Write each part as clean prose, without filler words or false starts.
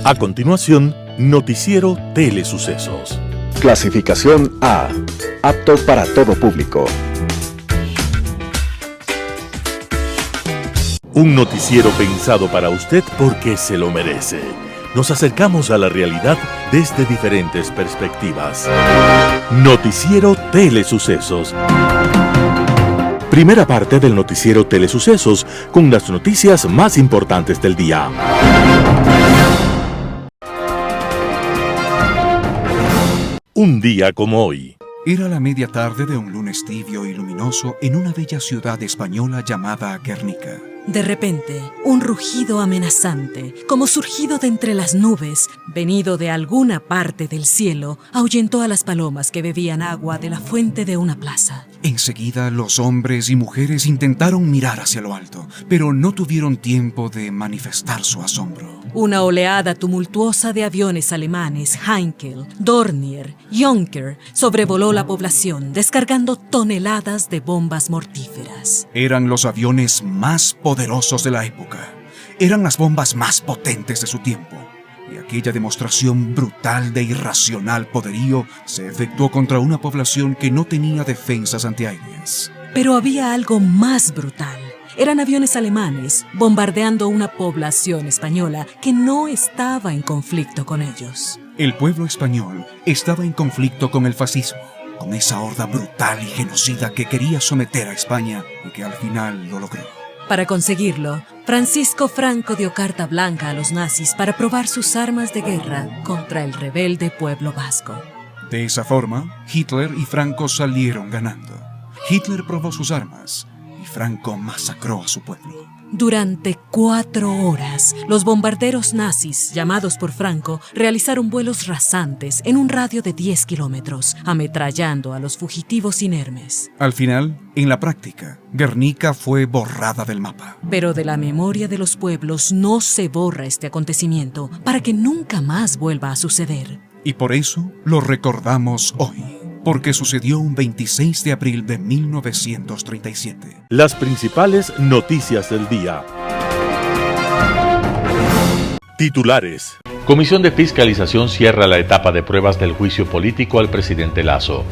A continuación, Noticiero Telesucesos. Clasificación A. Apto para todo público. Un noticiero pensado para usted porque se lo merece. Nos acercamos a la realidad desde diferentes perspectivas. Noticiero Telesucesos. Primera parte del Noticiero Telesucesos con las noticias más importantes del día. Un día como hoy. Era la media tarde de un lunes tibio y luminoso en una bella ciudad española llamada Guernica. De repente, un rugido amenazante, como surgido de entre las nubes, venido de alguna parte del cielo, ahuyentó a las palomas que bebían agua de la fuente de una plaza. Enseguida, los hombres y mujeres intentaron mirar hacia lo alto, pero no tuvieron tiempo de manifestar su asombro. Una oleada tumultuosa de aviones alemanes, Heinkel, Dornier, Junker, sobrevoló la población, descargando toneladas de bombas mortíferas. Eran los aviones más poderosos de la época. Eran las bombas más potentes de su tiempo. Y aquella demostración brutal de irracional poderío se efectuó contra una población que no tenía defensas antiaéreas. Pero había algo más brutal. Eran aviones alemanes bombardeando una población española que no estaba en conflicto con ellos. El pueblo español estaba en conflicto con el fascismo, con esa horda brutal y genocida que quería someter a España y que al final lo logró. Para conseguirlo, Francisco Franco dio carta blanca a los nazis para probar sus armas de guerra contra el rebelde pueblo vasco. De esa forma, Hitler y Franco salieron ganando. Hitler probó sus armas y Franco masacró a su pueblo. Durante 4 horas, los bombarderos nazis, llamados por Franco, realizaron vuelos rasantes en un radio de 10 kilómetros, ametrallando a los fugitivos inermes. Al final, en la práctica, Guernica fue borrada del mapa. Pero de la memoria de los pueblos no se borra este acontecimiento para que nunca más vuelva a suceder. Y por eso lo recordamos hoy. Porque sucedió un 26 de abril de 1937. Las principales noticias del día. Titulares. Comisión de Fiscalización cierra la etapa de pruebas del juicio político al presidente Lasso.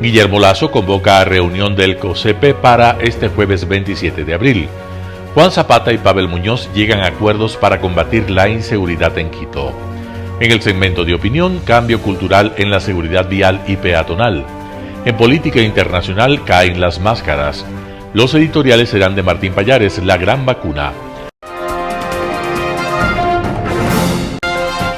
Guillermo Lasso convoca a reunión del COSEPE para este jueves 27 de abril. Juan Zapata y Pavel Muñoz llegan a acuerdos para combatir la inseguridad en Quito. En el segmento de opinión, cambio cultural en la seguridad vial y peatonal. En política internacional caen las máscaras. Los editoriales serán de Martín Pallares, La Gran Vacuna.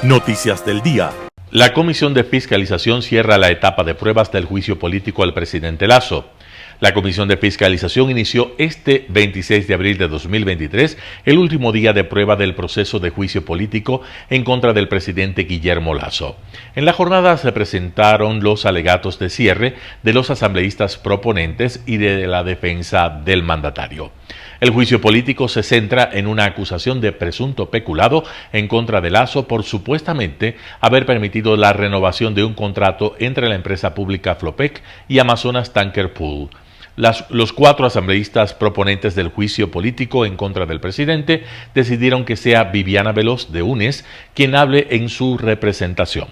Noticias del día. La Comisión de Fiscalización cierra la etapa de pruebas del juicio político al presidente Lasso. La Comisión de Fiscalización inició este 26 de abril de 2023 el último día de prueba del proceso de juicio político en contra del presidente Guillermo Lasso. En la jornada se presentaron los alegatos de cierre de los asambleístas proponentes y de la defensa del mandatario. El juicio político se centra en una acusación de presunto peculado en contra de Lasso por supuestamente haber permitido la renovación de un contrato entre la empresa pública Flopec y Amazonas Tanker Pool. Los 4 asambleístas proponentes del juicio político en contra del presidente decidieron que sea Viviana Veloz de UNES quien hable en su representación.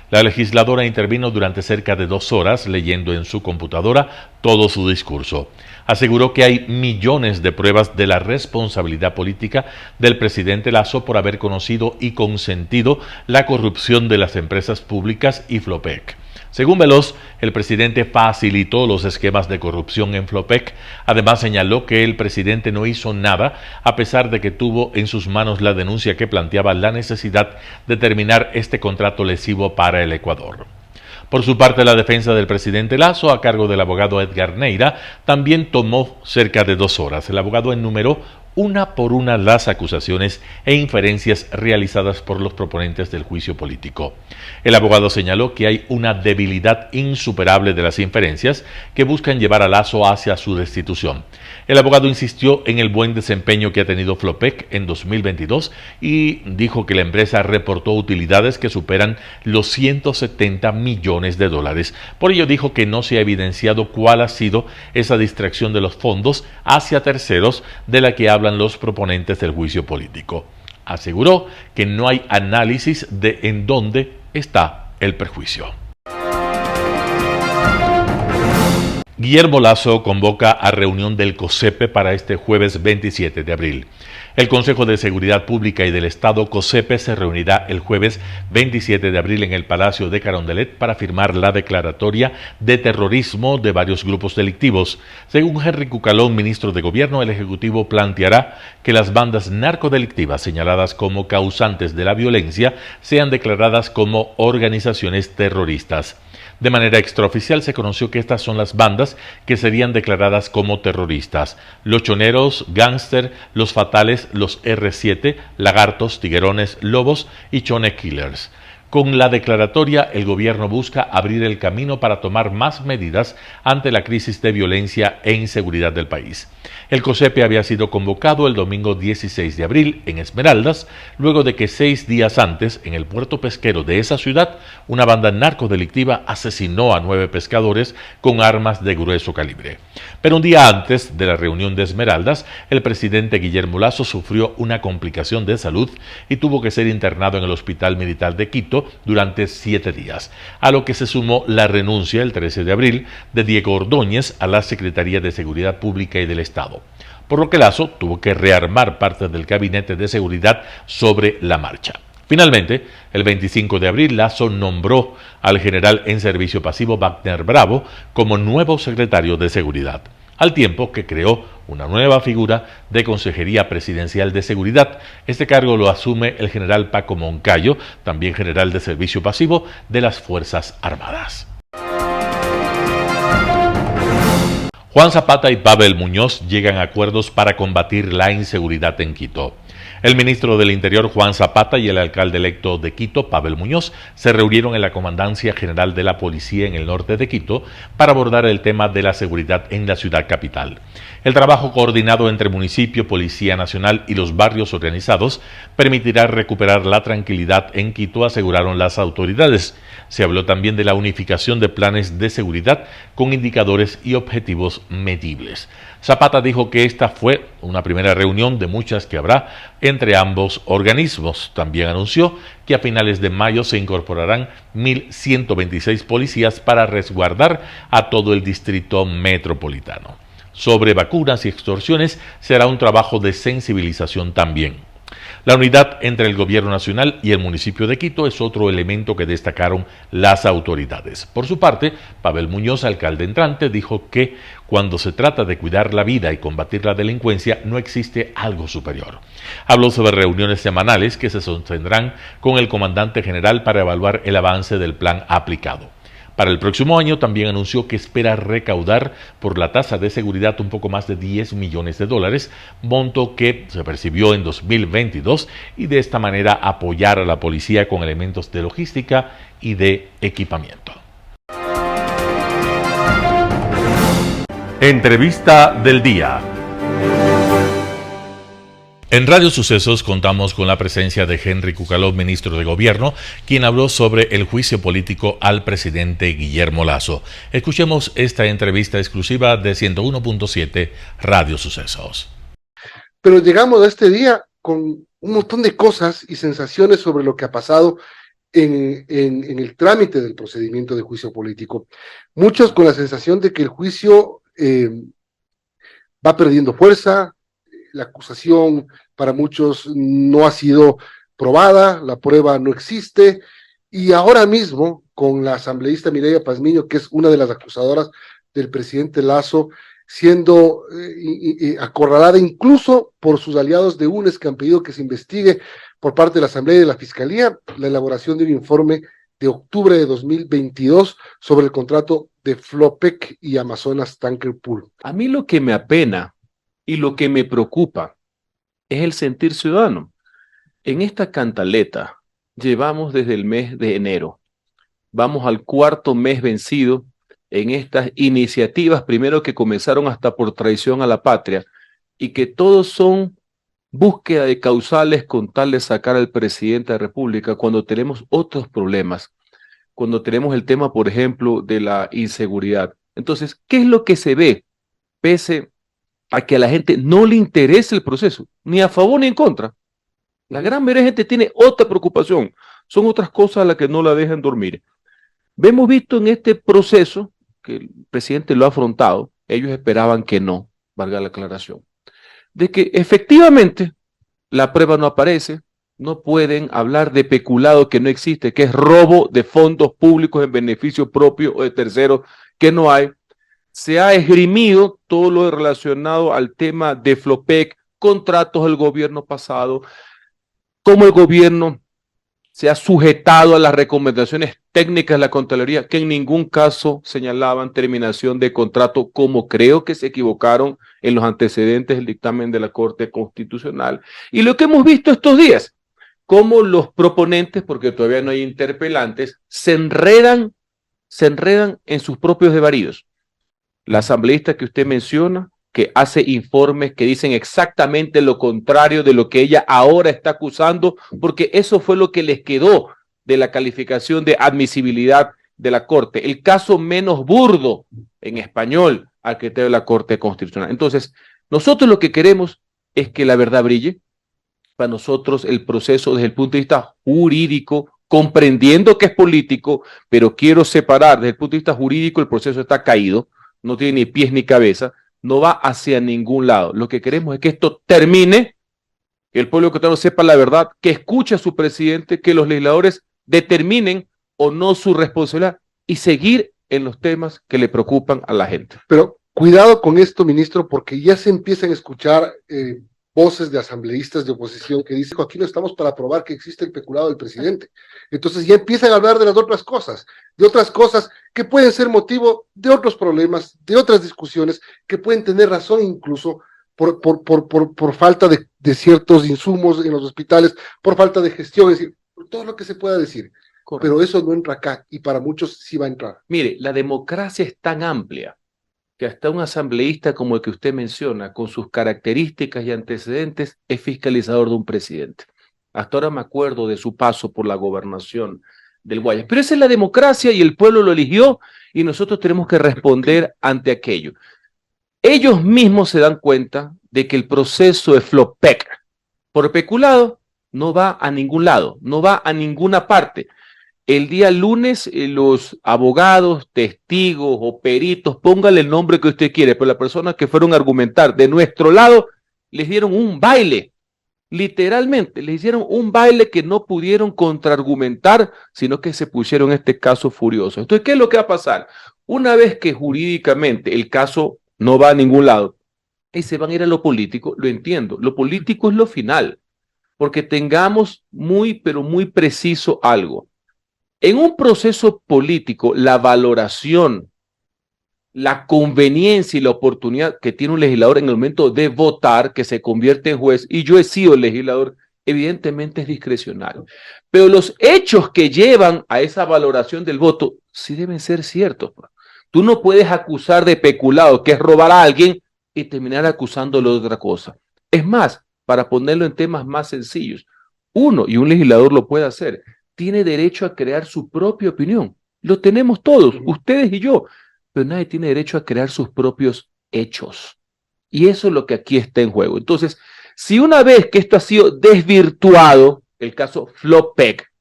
La legisladora intervino durante cerca de 2 horas leyendo en su computadora todo su discurso. Aseguró que hay millones de pruebas de la responsabilidad política del presidente Lasso por haber conocido y consentido la corrupción de las empresas públicas y Flopec. Según Veloz, el presidente facilitó los esquemas de corrupción en Flopec. Además, señaló que el presidente no hizo nada, a pesar de que tuvo en sus manos la denuncia que planteaba la necesidad de terminar este contrato lesivo para el Ecuador. Por su parte, la defensa del presidente Lasso, a cargo del abogado Edgar Neira, también tomó cerca de 2 horas. El abogado enumeró una por una las acusaciones e inferencias realizadas por los proponentes del juicio político. El abogado señaló que hay una debilidad insuperable de las inferencias que buscan llevar a Lasso hacia su destitución. El abogado insistió en el buen desempeño que ha tenido Flopec en 2022 y dijo que la empresa reportó utilidades que superan los 170 millones de dólares. Por ello dijo que no se ha evidenciado cuál ha sido esa distracción de los fondos hacia terceros de la que hablan los proponentes del juicio político. Aseguró que no hay análisis de en dónde está el perjuicio. Guillermo Lasso convoca a reunión del COSEPE para este jueves 27 de abril. El Consejo de Seguridad Pública y del Estado COSEPE se reunirá el jueves 27 de abril en el Palacio de Carondelet para firmar la declaratoria de terrorismo de varios grupos delictivos. Según Henry Cucalón, ministro de Gobierno, el Ejecutivo planteará que las bandas narcodelictivas señaladas como causantes de la violencia sean declaradas como organizaciones terroristas. De manera extraoficial se conoció que estas son las bandas que serían declaradas como terroristas: Los Choneros, Gángster, Los Fatales, los R7, Lagartos, Tiguerones, Lobos y Chone Killers. Con la declaratoria, el gobierno busca abrir el camino para tomar más medidas ante la crisis de violencia e inseguridad del país. El COSEPE había sido convocado el domingo 16 de abril en Esmeraldas, luego de que 6 días antes, en el puerto pesquero de esa ciudad, una banda narcodelictiva asesinó a 9 pescadores con armas de grueso calibre. Pero un día antes de la reunión de Esmeraldas, el presidente Guillermo Lasso sufrió una complicación de salud y tuvo que ser internado en el Hospital Militar de Quito durante 7 días, a lo que se sumó la renuncia el 13 de abril de Diego Ordóñez a la Secretaría de Seguridad Pública y del Estado, por lo que Lasso tuvo que rearmar parte del gabinete de seguridad sobre la marcha. Finalmente, el 25 de abril, Lasso nombró al general en servicio pasivo Wagner Bravo como nuevo secretario de Seguridad, al tiempo que creó una nueva figura de Consejería Presidencial de Seguridad. Este cargo lo asume el general Paco Moncayo, también general de servicio pasivo de las Fuerzas Armadas. Juan Zapata y Pavel Muñoz llegan a acuerdos para combatir la inseguridad en Quito. El ministro del Interior, Juan Zapata, y el alcalde electo de Quito, Pavel Muñoz, se reunieron en la Comandancia General de la Policía en el norte de Quito para abordar el tema de la seguridad en la ciudad capital. El trabajo coordinado entre municipio, Policía Nacional y los barrios organizados permitirá recuperar la tranquilidad en Quito, aseguraron las autoridades. Se habló también de la unificación de planes de seguridad con indicadores y objetivos medibles. Zapata dijo que esta fue una primera reunión de muchas que habrá entre ambos organismos. También anunció que a finales de mayo se incorporarán 1.126 policías para resguardar a todo el distrito metropolitano. Sobre vacunas y extorsiones se hará un trabajo de sensibilización también. La unidad entre el gobierno nacional y el municipio de Quito es otro elemento que destacaron las autoridades. Por su parte, Pavel Muñoz, alcalde entrante, dijo que cuando se trata de cuidar la vida y combatir la delincuencia no existe algo superior. Habló sobre reuniones semanales que se sostendrán con el comandante general para evaluar el avance del plan aplicado. Para el próximo año también anunció que espera recaudar por la tasa de seguridad un poco más de $10 millones, monto que se percibió en 2022, y de esta manera apoyar a la policía con elementos de logística y de equipamiento. Entrevista del día. En Radio Sucesos contamos con la presencia de Henry Cucalón, ministro de Gobierno, quien habló sobre el juicio político al presidente Guillermo Lasso. Escuchemos esta entrevista exclusiva de 101.7 Radio Sucesos. Pero llegamos a este día con un montón de cosas y sensaciones sobre lo que ha pasado en el trámite del procedimiento de juicio político. Muchos con la sensación de que el juicio va perdiendo fuerza. La acusación para muchos no ha sido probada, la prueba no existe, y ahora mismo con la asambleísta Mireya Pazmiño, que es una de las acusadoras del presidente Lasso, siendo acorralada incluso por sus aliados de UNES, que han pedido que se investigue por parte de la Asamblea y de la Fiscalía la elaboración de un informe de octubre de 2022 sobre el contrato de Flopec y Amazonas Tanker Pool. A mí lo que me apena y lo que me preocupa es el sentir ciudadano. En esta cantaleta llevamos desde el mes de enero. Vamos al 4º mes vencido en estas iniciativas, primero que comenzaron hasta por traición a la patria, y que todos son búsqueda de causales con tal de sacar al presidente de la República cuando tenemos otros problemas, cuando tenemos el tema, por ejemplo, de la inseguridad. Entonces, ¿qué es lo que se ve pese a que a la gente no le interesa el proceso, ni a favor ni en contra? La gran mayoría de gente tiene otra preocupación. Son otras cosas a las que no la dejan dormir. Hemos visto en este proceso que el presidente lo ha afrontado, ellos esperaban que no, valga la aclaración, de que efectivamente la prueba no aparece, no pueden hablar de peculado que no existe, que es robo de fondos públicos en beneficio propio o de terceros, que no hay. Se ha esgrimido todo lo relacionado al tema de Flopec, contratos del gobierno pasado, cómo el gobierno se ha sujetado a las recomendaciones técnicas de la Contraloría, que en ningún caso señalaban terminación de contrato, como creo que se equivocaron en los antecedentes del dictamen de la Corte Constitucional. Y lo que hemos visto estos días, cómo los proponentes, porque todavía no hay interpelantes, se enredan en sus propios desvaríos. La asambleísta que usted menciona, que hace informes que dicen exactamente lo contrario de lo que ella ahora está acusando, porque eso fue lo que les quedó de la calificación de admisibilidad de la Corte, el caso menos burdo en español al criterio de la Corte Constitucional. Entonces, nosotros lo que queremos es que la verdad brille. Para nosotros el proceso desde el punto de vista jurídico, comprendiendo que es político, pero quiero separar desde el punto de vista jurídico, el proceso está caído, no tiene ni pies ni cabeza, no va hacia ningún lado. Lo que queremos es que esto termine, que el pueblo ecuatoriano sepa la verdad, que escuche a su presidente, que los legisladores determinen o no su responsabilidad y seguir en los temas que le preocupan a la gente. Pero cuidado con esto, ministro, porque ya se empiezan a escuchar voces de asambleístas de oposición que dicen, aquí no estamos para probar que existe el peculado del presidente. Entonces ya empiezan a hablar de las otras cosas que pueden ser motivo de otros problemas, de otras discusiones, que pueden tener razón incluso por falta de ciertos insumos en los hospitales, por falta de gestión, es decir, por todo lo que se pueda decir. Correcto. Pero eso no entra acá y para muchos sí va a entrar. Mire, la democracia es tan amplia que hasta un asambleísta como el que usted menciona, con sus características y antecedentes, es fiscalizador de un presidente. Hasta ahora me acuerdo de su paso por la gobernación del Guayas. Pero esa es la democracia y el pueblo lo eligió y nosotros tenemos que responder ante aquello. Ellos mismos se dan cuenta de que el proceso de Flopec por peculado no va a ningún lado, no va a ninguna parte. El día lunes, los abogados, testigos o peritos, póngale el nombre que usted quiere, pero las personas que fueron a argumentar de nuestro lado, les dieron un baile, literalmente, les hicieron un baile que no pudieron contraargumentar, sino que se pusieron en este caso furiosos. Entonces, ¿qué es lo que va a pasar? Una vez que jurídicamente el caso no va a ningún lado, y se van a ir a lo político, lo entiendo, lo político es lo final, porque tengamos muy, pero muy preciso algo. En un proceso político, la valoración, la conveniencia y la oportunidad que tiene un legislador en el momento de votar, que se convierte en juez, y yo he sido legislador, evidentemente es discrecional. Pero los hechos que llevan a esa valoración del voto sí deben ser ciertos. Tú no puedes acusar de peculado, que es robar a alguien, y terminar acusándolo de otra cosa. Es más, para ponerlo en temas más sencillos, uno, y un legislador lo puede hacer, tiene derecho a crear su propia opinión. Lo tenemos todos, ustedes y yo, pero nadie tiene derecho a crear sus propios hechos. Y eso es lo que aquí está en juego. Entonces, si una vez que esto ha sido desvirtuado, el caso Flopec,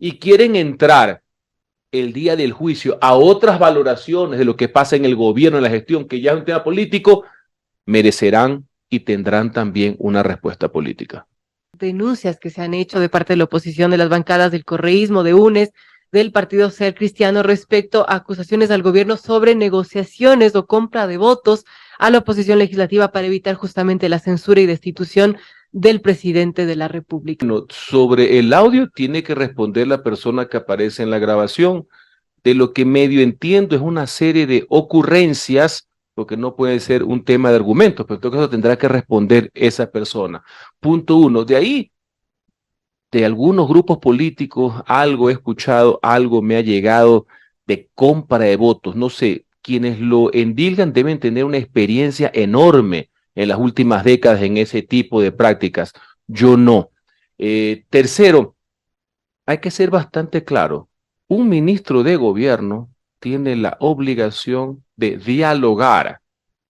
y quieren entrar el día del juicio a otras valoraciones de lo que pasa en el gobierno, en la gestión, que ya es un tema político, merecerán y tendrán también una respuesta política. Denuncias que se han hecho de parte de la oposición, de las bancadas del correísmo, de UNES, del Partido Ser Cristiano, respecto a acusaciones al gobierno sobre negociaciones o compra de votos a la oposición legislativa para evitar justamente la censura y destitución del presidente de la República. Bueno, sobre el audio tiene que responder la persona que aparece en la grabación. De lo que medio entiendo es una serie de ocurrencias, porque no puede ser un tema de argumentos, pero en todo caso tendrá que responder esa persona. Punto uno. De ahí, de algunos grupos políticos, algo he escuchado, algo me ha llegado de compra de votos. No sé, quienes lo endilgan deben tener una experiencia enorme en las últimas décadas en ese tipo de prácticas. Yo no. Tercero, hay que ser bastante claro. Un ministro de gobierno tiene la obligación de dialogar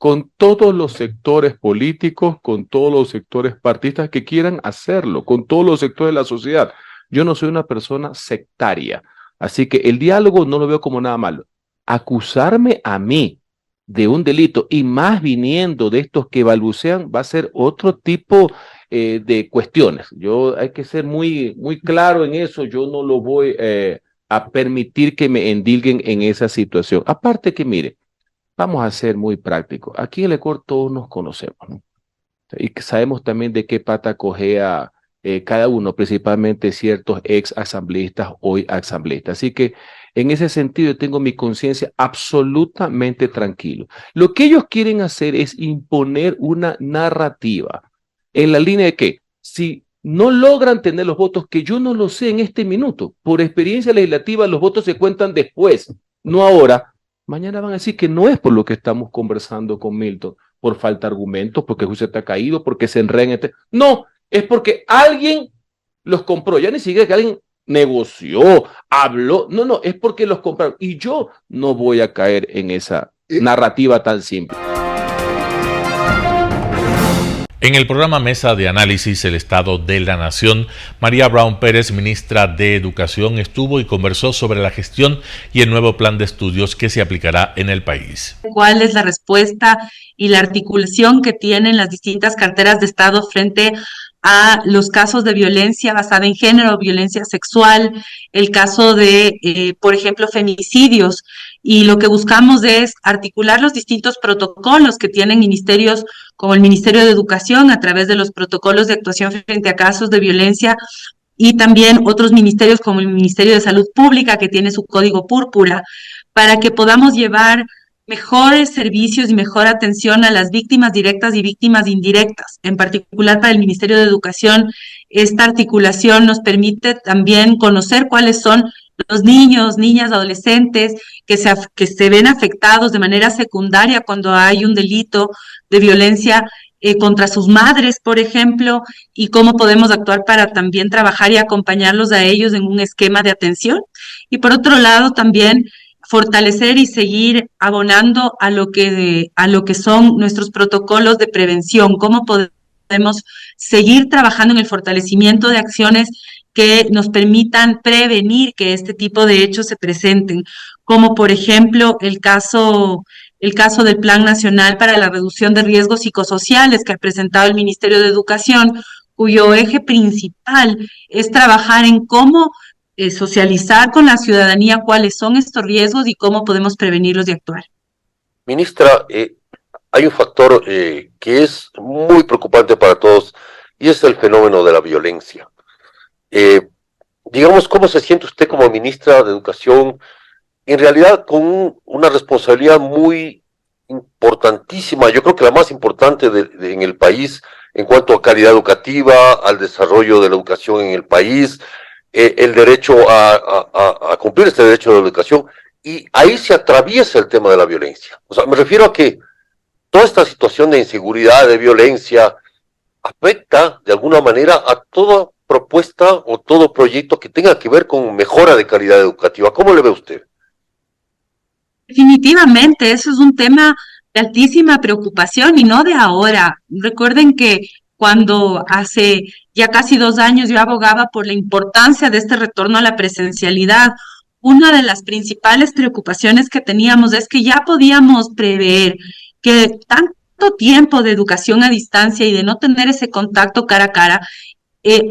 con todos los sectores políticos, con todos los sectores partidistas que quieran hacerlo, con todos los sectores de la sociedad. Yo no soy una persona sectaria, así que el diálogo no lo veo como nada malo. Acusarme a mí de un delito, y más viniendo de estos que balbucean, va a ser otro tipo de cuestiones. Hay que ser muy, muy claro en eso. Yo no lo voy a permitir que me endilguen en esa situación. Aparte que, mire, vamos a ser muy prácticos. Aquí en el Ecuador todos nos conocemos, ¿no? Y que sabemos también de qué pata cojea cada uno, principalmente ciertos ex asambleístas, hoy asambleístas. Así que en ese sentido yo tengo mi conciencia absolutamente tranquilo. Lo que ellos quieren hacer es imponer una narrativa en la línea de que si no logran tener los votos, que yo no lo sé en este minuto, por experiencia legislativa los votos se cuentan después, no ahora. Mañana van a decir que no es por lo que estamos conversando con Milton, por falta de argumentos, porque el juicio está caído, porque se enredan. No, es porque alguien los compró. Ya ni siquiera que alguien negoció, habló. No, es porque los compraron. Y yo no voy a caer en esa narrativa tan simple. En el programa Mesa de Análisis, el Estado de la Nación, María Brown Pérez, ministra de Educación, estuvo y conversó sobre la gestión y el nuevo plan de estudios que se aplicará en el país. ¿Cuál es la respuesta y la articulación que tienen las distintas carteras de Estado frente a los casos de violencia basada en género, violencia sexual, el caso de, por ejemplo, femicidios? Y lo que buscamos es articular los distintos protocolos que tienen ministerios como el Ministerio de Educación a través de los protocolos de actuación frente a casos de violencia, y también otros ministerios como el Ministerio de Salud Pública, que tiene su código púrpura, para que podamos llevar mejores servicios y mejor atención a las víctimas directas y víctimas indirectas. En particular para el Ministerio de Educación, esta articulación nos permite también conocer cuáles son los niños, niñas, adolescentes que se ven afectados de manera secundaria cuando hay un delito de violencia contra sus madres, por ejemplo, y cómo podemos actuar para también trabajar y acompañarlos a ellos en un esquema de atención. Y por otro lado, también fortalecer y seguir abonando a lo que son nuestros protocolos de prevención, cómo podemos seguir trabajando en el fortalecimiento de acciones que nos permitan prevenir que este tipo de hechos se presenten, como por ejemplo el caso del Plan Nacional para la Reducción de Riesgos Psicosociales que ha presentado el Ministerio de Educación, cuyo eje principal es trabajar en cómo socializar con la ciudadanía cuáles son estos riesgos y cómo podemos prevenirlos y actuar. Ministra, hay un factor que es muy preocupante para todos y es el fenómeno de la violencia. Digamos, ¿cómo se siente usted como ministra de Educación? En realidad con una responsabilidad muy importantísima, yo creo que la más importante en el país en cuanto a calidad educativa, al desarrollo de la educación en el país, el derecho a cumplir este derecho de la educación, y ahí se atraviesa el tema de la violencia. O sea, me refiero a que toda esta situación de inseguridad, de violencia, afecta de alguna manera a toda propuesta o todo proyecto que tenga que ver con mejora de calidad educativa. ¿Cómo le ve usted? Definitivamente, eso es un tema de altísima preocupación y no de ahora. Recuerden que cuando hace ya casi 2 años yo abogaba por la importancia de este retorno a la presencialidad, una de las principales preocupaciones que teníamos es que ya podíamos prever que tanto tiempo de educación a distancia y de no tener ese contacto cara a cara,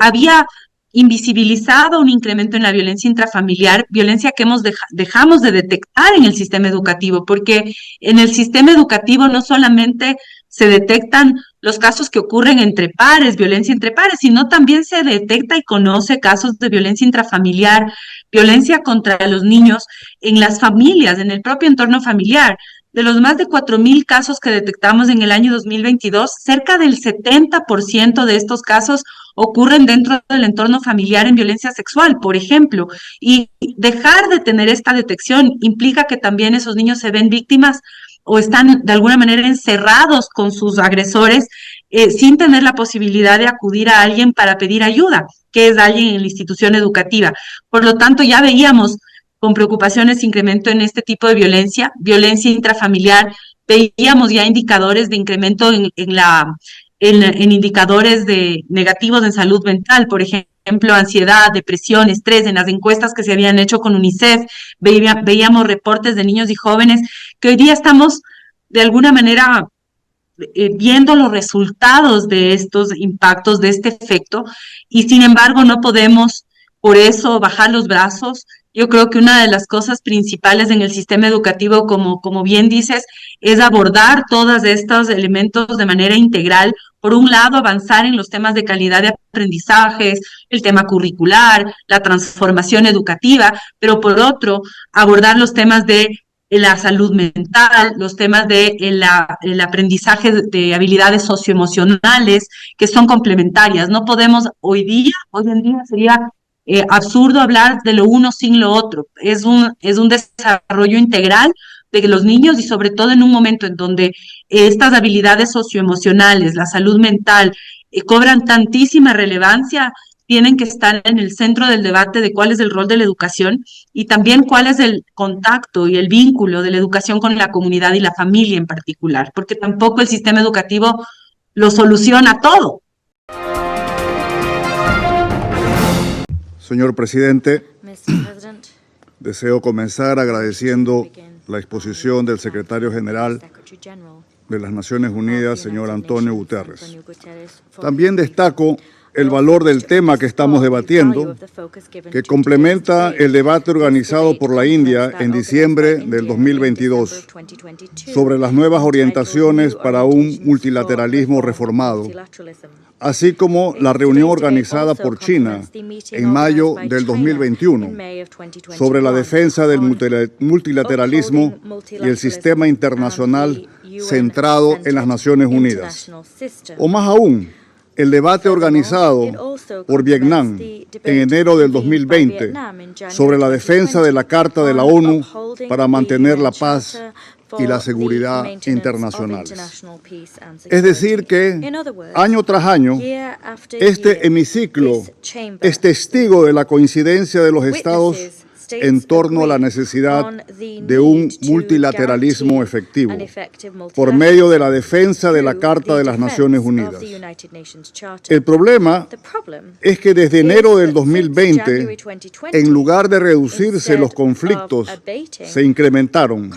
había invisibilizado un incremento en la violencia intrafamiliar, violencia que dejamos de detectar en el sistema educativo, porque en el sistema educativo no solamente se detectan los casos que ocurren entre pares, violencia entre pares, sino también se detecta y conoce casos de violencia intrafamiliar, violencia contra los niños en las familias, en el propio entorno familiar. De los más de 4,000 casos que detectamos en el año 2022, cerca del 70% de estos casos ocurren dentro del entorno familiar en violencia sexual, por ejemplo. Y dejar de tener esta detección implica que también esos niños se ven víctimas o están de alguna manera encerrados con sus agresores sin tener la posibilidad de acudir a alguien para pedir ayuda, que es alguien en la institución educativa. Por lo tanto, ya veíamos con preocupaciones incremento en este tipo de violencia intrafamiliar, veíamos ya indicadores de incremento en indicadores de negativos en salud mental, por ejemplo, ansiedad, depresión, estrés. En las encuestas que se habían hecho con UNICEF, veíamos reportes de niños y jóvenes que hoy día estamos de alguna manera viendo los resultados de estos impactos, de este efecto, y sin embargo no podemos por eso bajar los brazos. Yo creo que una de las cosas principales en el sistema educativo, como bien dices, es abordar todos estos elementos de manera integral. Por un lado, avanzar en los temas de calidad de aprendizajes, el tema curricular, la transformación educativa, pero por otro, abordar los temas de la salud mental, los temas de el aprendizaje de habilidades socioemocionales, que son complementarias. No podemos hoy en día sería absurdo hablar de lo uno sin lo otro. Es un desarrollo integral de los niños, y sobre todo en un momento en donde estas habilidades socioemocionales, la salud mental, cobran tantísima relevancia. Tienen que estar en el centro del debate de cuál es el rol de la educación y también cuál es el contacto y el vínculo de la educación con la comunidad y la familia en particular, porque tampoco el sistema educativo lo soluciona todo. Señor presidente, deseo comenzar agradeciendo la exposición del secretario general de las Naciones Unidas, señor Antonio Guterres. También destaco el valor del tema que estamos debatiendo, que complementa el debate organizado por la India en diciembre del 2022 sobre las nuevas orientaciones para un multilateralismo reformado, así como la reunión organizada por China en mayo del 2021 sobre la defensa del multilateralismo y el sistema internacional centrado en las Naciones Unidas. O más aún, el debate organizado por Vietnam en enero del 2020 sobre la defensa de la Carta de la ONU para mantener la paz y la seguridad internacionales. Es decir que, año tras año, este hemiciclo es testigo de la coincidencia de los estados en torno a la necesidad de un multilateralismo efectivo por medio de la defensa de la Carta de las Naciones Unidas. El problema es que desde enero del 2020, en lugar de reducirse los conflictos, se incrementaron,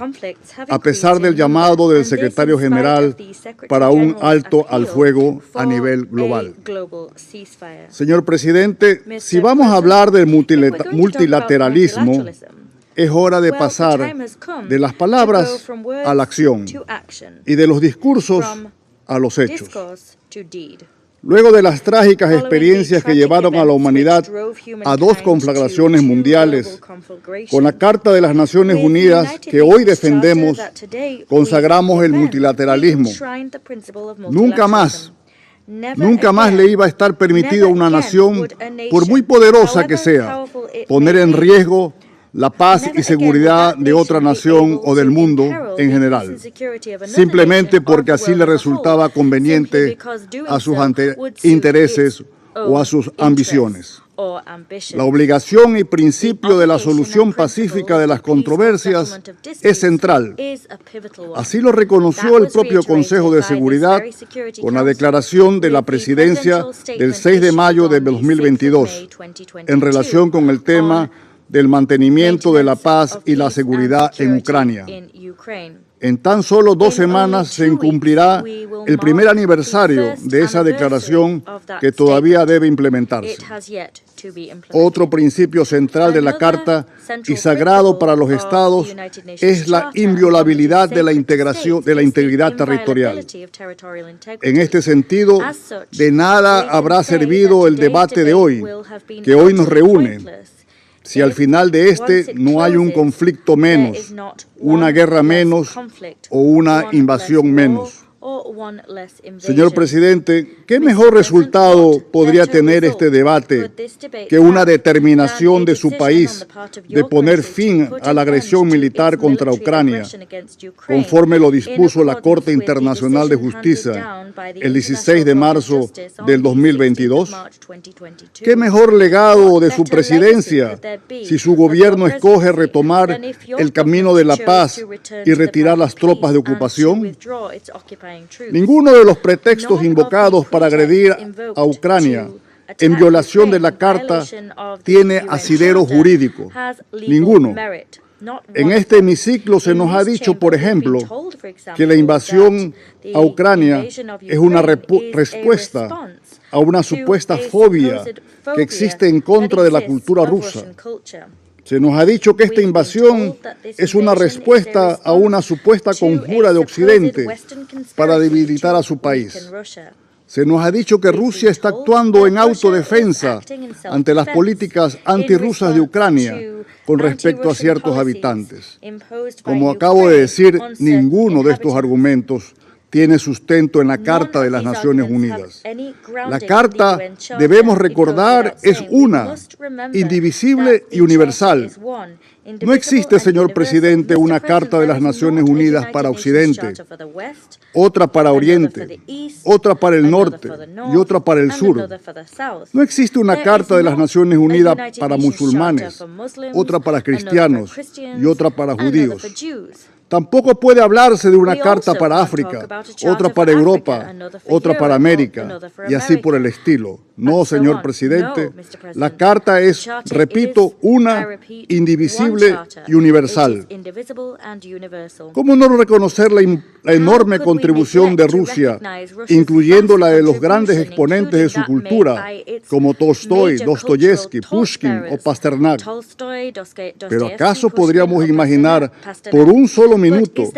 a pesar del llamado del secretario general para un alto al fuego a nivel global. Señor presidente, si vamos a hablar del multilateralismo, es hora de pasar de las palabras a la acción y de los discursos a los hechos. Luego de las trágicas experiencias que llevaron a la humanidad a 2 conflagraciones mundiales, con la Carta de las Naciones Unidas que hoy defendemos, consagramos el multilateralismo. Nunca más le iba a estar permitido a una nación, por muy poderosa que sea, poner en riesgo la paz y seguridad de otra nación o del mundo en general, simplemente porque así le resultaba conveniente a sus intereses o a sus ambiciones. La obligación y principio de la solución pacífica de las controversias es central. Así lo reconoció el propio Consejo de Seguridad con la declaración de la Presidencia del 6 de mayo de 2022 en relación con el tema del mantenimiento de la paz y la seguridad en Ucrania. En tan solo 2 semanas se cumplirá el primer aniversario de esa declaración que todavía debe implementarse. Otro principio central de la Carta y sagrado para los Estados es la inviolabilidad de la integridad territorial. En este sentido, de nada habrá servido el debate de hoy, que hoy nos reúne, si al final de este no hay un conflicto menos, una guerra menos o una invasión menos. Señor presidente, ¿qué mejor resultado podría tener este debate que una determinación de su país de poner fin a la agresión militar contra Ucrania, conforme lo dispuso la Corte Internacional de Justicia el 16 de marzo del 2022? ¿Qué mejor legado de su presidencia si su gobierno escoge retomar el camino de la paz y retirar las tropas de ocupación? Ninguno de los pretextos invocados para agredir a Ucrania en violación de la Carta tiene asidero jurídico. Ninguno. En este hemiciclo se nos ha dicho, por ejemplo, que la invasión a Ucrania es una respuesta a una supuesta fobia que existe en contra de la cultura rusa. Se nos ha dicho que esta invasión es una respuesta a una supuesta conjura de Occidente para debilitar a su país. Se nos ha dicho que Rusia está actuando en autodefensa ante las políticas antirrusas de Ucrania con respecto a ciertos habitantes. Como acabo de decir, ninguno de estos argumentos tiene sustento en la Carta de las Naciones Unidas. La Carta, debemos recordar, es una, indivisible y universal. No existe, señor presidente, una Carta de las Naciones Unidas para Occidente, otra para Oriente, otra para el norte y otra para el sur. No existe una Carta de las Naciones Unidas para musulmanes, otra para cristianos y otra para judíos. Tampoco puede hablarse de una carta para África, otra para Europa, otra para América, y así por el estilo. No, señor presidente, la carta es, repito, una, indivisible y universal. ¿Cómo no reconocer la enorme contribución de Rusia, incluyendo la de los grandes exponentes de su cultura, como Tolstoy, Dostoyevsky, Pushkin o Pasternak? ¿Pero acaso podríamos imaginar por un solo minuto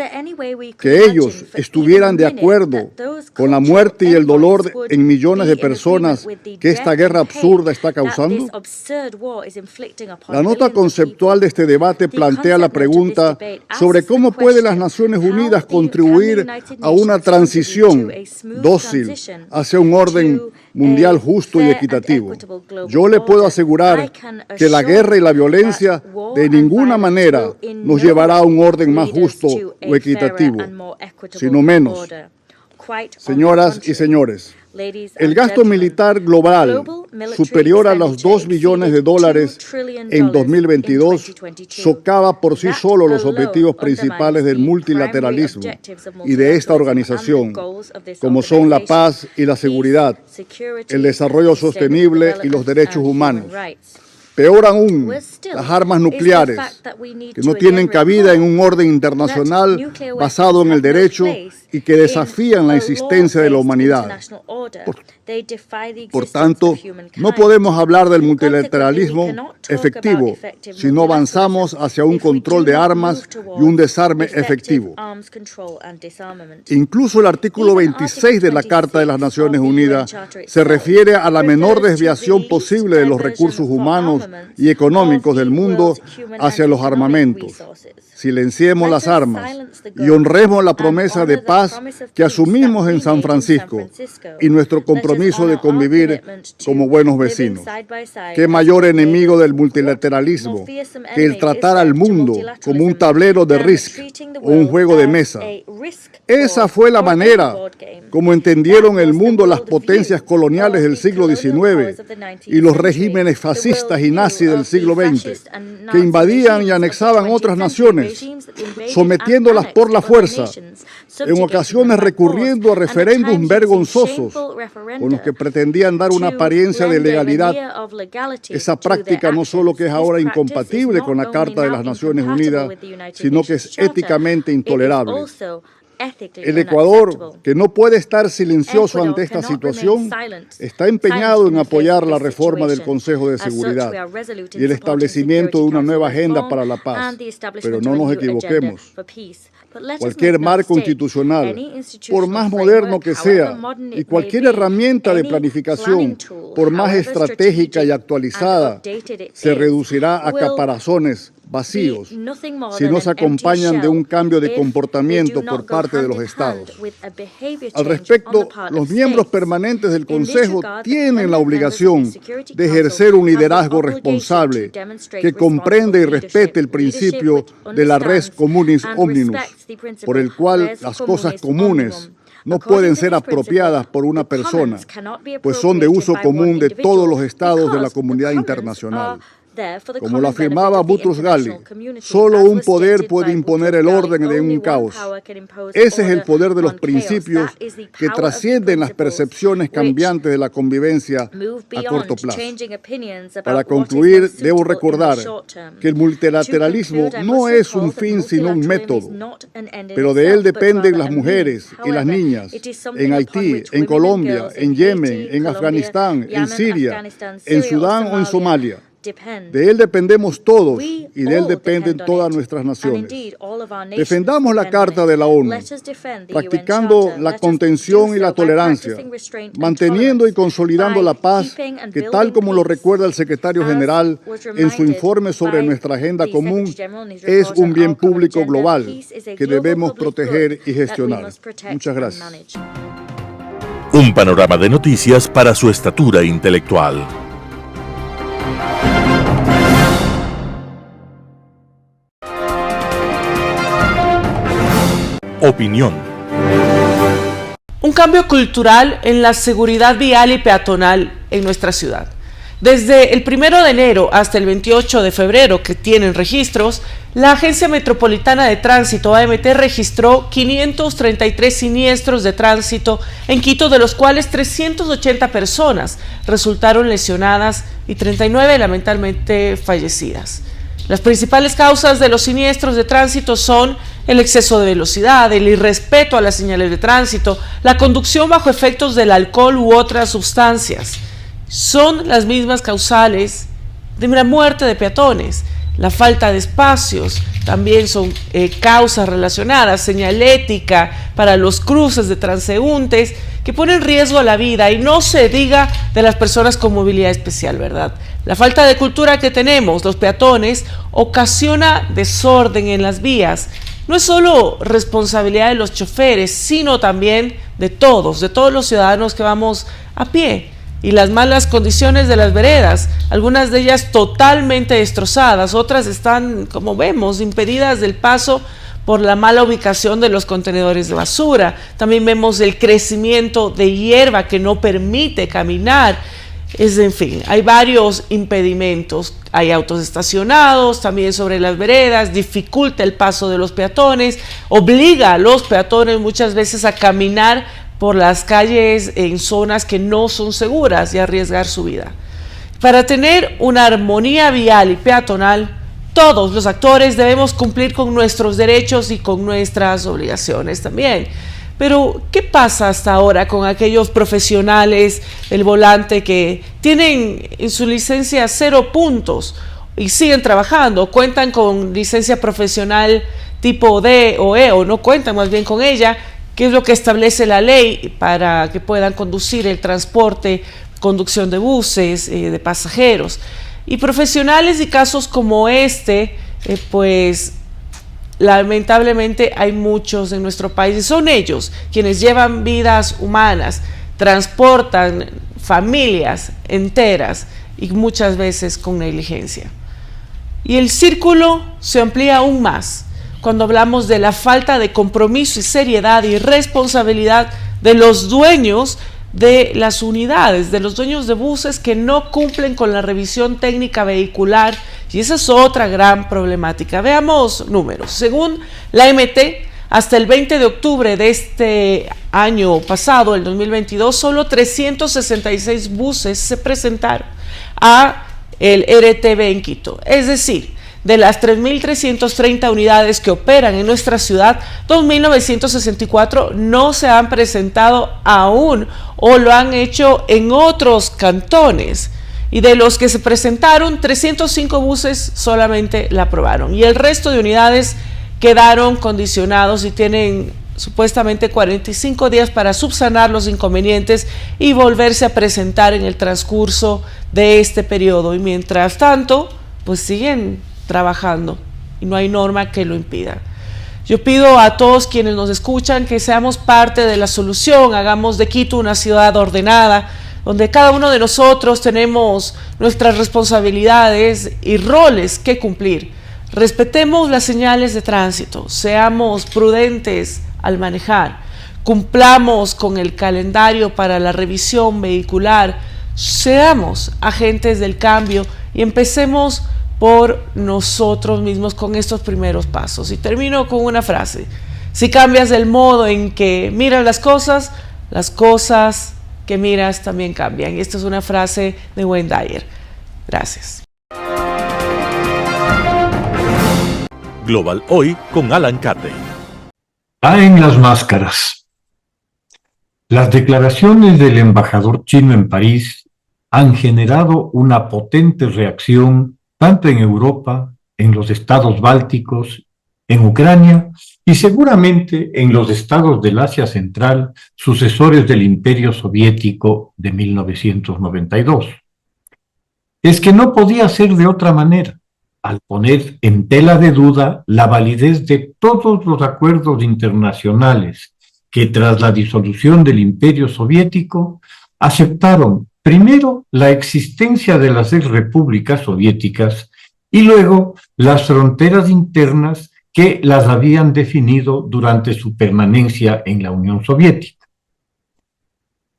que ellos estuvieran de acuerdo con la muerte y el dolor en millones de personas que esta guerra absurda está causando? La nota conceptual de este debate plantea la pregunta sobre cómo pueden las Naciones Unidas contribuir a una transición dócil hacia un orden mundial justo y equitativo. Yo le puedo asegurar que la guerra y la violencia de ninguna manera nos llevará a un orden más justo o equitativo, sino menos. Señoras y señores, el gasto militar global superior a los $2 billones en 2022 socava por sí solo los objetivos principales del multilateralismo y de esta organización, como son la paz y la seguridad, el desarrollo sostenible y los derechos humanos. Peor aún, las armas nucleares, que no tienen cabida en un orden internacional basado en el derecho y que desafían la existencia de la humanidad. Por tanto, no podemos hablar del multilateralismo efectivo si no avanzamos hacia un control de armas y un desarme efectivo. Incluso el artículo 26 de la Carta de las Naciones Unidas se refiere a la menor desviación posible de los recursos humanos y económicos del mundo hacia los armamentos. Silenciemos las armas y honremos la promesa de paz que asumimos en San Francisco y nuestro compromiso de convivir como buenos vecinos. ¿Qué mayor enemigo del multilateralismo que el tratar al mundo como un tablero de Risk o un juego de mesa? Esa fue la manera como entendieron el mundo las potencias coloniales del siglo XIX y los regímenes fascistas y nazis del siglo XX, que invadían y anexaban otras naciones, sometiéndolas por la fuerza, en ocasiones recurriendo a referéndums vergonzosos con los que pretendían dar una apariencia de legalidad. Esa práctica no solo que es ahora incompatible con la Carta de las Naciones Unidas, sino que es éticamente intolerable. El Ecuador, que no puede estar silencioso ante esta situación, está empeñado en apoyar la reforma del Consejo de Seguridad y el establecimiento de una nueva agenda para la paz. Pero no nos equivoquemos. Cualquier marco institucional, por más moderno que sea, y cualquier herramienta de planificación, por más estratégica y actualizada, se reducirá a caparazones vacíos si no se acompañan de un cambio de comportamiento por parte de los Estados. Al respecto, los miembros permanentes del Consejo tienen la obligación de ejercer un liderazgo responsable que comprende y respete el principio de la res communis omnibus, por el cual las cosas comunes no pueden ser apropiadas por una persona, pues son de uso común de todos los estados de la comunidad internacional. Como lo afirmaba Boutros Ghali, solo un poder puede imponer el orden de un caos. Ese es el poder de los principios que trascienden las percepciones cambiantes de la convivencia a corto plazo. Para concluir, debo recordar que el multilateralismo no es un fin sino un método, pero de él dependen las mujeres y las niñas en Haití, en Colombia, en Yemen, en Afganistán, en Siria, en Sudán o en Somalia. De él dependemos todos y de él dependen todas nuestras naciones. Defendamos la Carta de la ONU, practicando la contención y la tolerancia, manteniendo y consolidando la paz, que tal como lo recuerda el secretario general en su informe sobre nuestra agenda común, es un bien público global que debemos proteger y gestionar. Muchas gracias. Un panorama de noticias para su estatura intelectual. Opinión. Un cambio cultural en la seguridad vial y peatonal en nuestra ciudad. Desde el 1 de enero hasta el 28 de febrero, que tienen registros, la Agencia Metropolitana de Tránsito, AMT, registró 533 siniestros de tránsito en Quito, de los cuales 380 personas resultaron lesionadas y 39 lamentablemente fallecidas. Las principales causas de los siniestros de tránsito son el exceso de velocidad, el irrespeto a las señales de tránsito, la conducción bajo efectos del alcohol u otras sustancias. Son las mismas causales de la muerte de peatones. La falta de espacios también son causas relacionadas, señalética para los cruces de transeúntes que ponen en riesgo la vida, y no se diga de las personas con movilidad especial, ¿verdad? La falta de cultura que tenemos, los peatones, ocasiona desorden en las vías. No es solo responsabilidad de los choferes, sino también de todos los ciudadanos que vamos a pie. Y las malas condiciones de las veredas, algunas de ellas totalmente destrozadas, otras están, como vemos, impedidas del paso por la mala ubicación de los contenedores de basura. También vemos el crecimiento de hierba que no permite caminar. En fin, hay varios impedimentos. Hay autos estacionados también sobre las veredas, dificulta el paso de los peatones, obliga a los peatones muchas veces a caminar por las calles en zonas que no son seguras y arriesgar su vida. Para tener una armonía vial y peatonal, todos los actores debemos cumplir con nuestros derechos y con nuestras obligaciones también. Pero, ¿qué pasa hasta ahora con aquellos profesionales del volante que tienen en su licencia 0 puntos y siguen trabajando? Cuentan con licencia profesional tipo D o E, o no cuentan más bien con ella, que es lo que establece la ley para que puedan conducir el transporte, conducción de buses, de pasajeros. Y profesionales y casos como este, pues lamentablemente hay muchos en nuestro país, y son ellos quienes llevan vidas humanas, transportan familias enteras y muchas veces con negligencia. Y el círculo se amplía aún más cuando hablamos de la falta de compromiso y seriedad y responsabilidad de los dueños de las unidades, de los dueños de buses que no cumplen con la revisión técnica vehicular, y esa es otra gran problemática. Veamos números. Según la AMT, hasta el 20 de octubre de este año pasado, el 2022, solo 366 buses se presentaron a el RTV en Quito. Es decir, de las 3.330 unidades que operan en nuestra ciudad, 2.964 no se han presentado aún o lo han hecho en otros cantones. Y de los que se presentaron, 305 buses solamente la aprobaron. Y el resto de unidades quedaron condicionados y tienen supuestamente 45 días para subsanar los inconvenientes y volverse a presentar en el transcurso de este periodo. Y mientras tanto, pues siguen trabajando y no hay norma que lo impida. Yo pido a todos quienes nos escuchan que seamos parte de la solución, hagamos de Quito una ciudad ordenada, donde cada uno de nosotros tenemos nuestras responsabilidades y roles que cumplir. Respetemos las señales de tránsito, seamos prudentes al manejar, cumplamos con el calendario para la revisión vehicular, seamos agentes del cambio y empecemos por nosotros mismos con estos primeros pasos. Y termino con una frase: si cambias el modo en que miras las cosas que miras también cambian. Y esta es una frase de Wayne Dyer. Gracias. Global Hoy con Alan Cate. En las máscaras. Las declaraciones del embajador chino en París han generado una potente reacción tanto en Europa, en los estados bálticos, en Ucrania y seguramente en los estados del Asia Central, sucesores del Imperio Soviético de 1992. Es que no podía ser de otra manera, al poner en tela de duda la validez de todos los acuerdos internacionales que tras la disolución del Imperio Soviético aceptaron primero la existencia de las exrepúblicas soviéticas y luego las fronteras internas que las habían definido durante su permanencia en la Unión Soviética.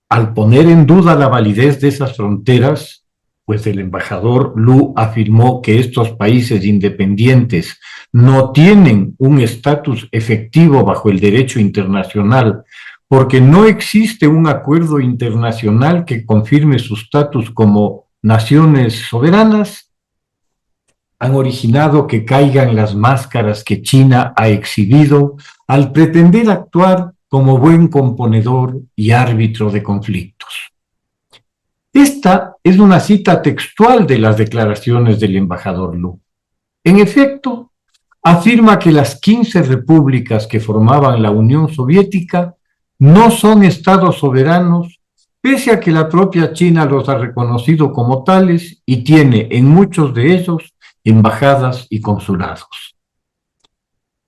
Al poner en duda la validez de esas fronteras, pues el embajador Lu afirmó que estos países independientes no tienen un estatus efectivo bajo el derecho internacional, porque no existe un acuerdo internacional que confirme su estatus como naciones soberanas, han originado que caigan las máscaras que China ha exhibido al pretender actuar como buen componedor y árbitro de conflictos. Esta es una cita textual de las declaraciones del embajador Lu. En efecto, afirma que las 15 repúblicas que formaban la Unión Soviética no son estados soberanos, pese a que la propia China los ha reconocido como tales y tiene en muchos de ellos embajadas y consulados.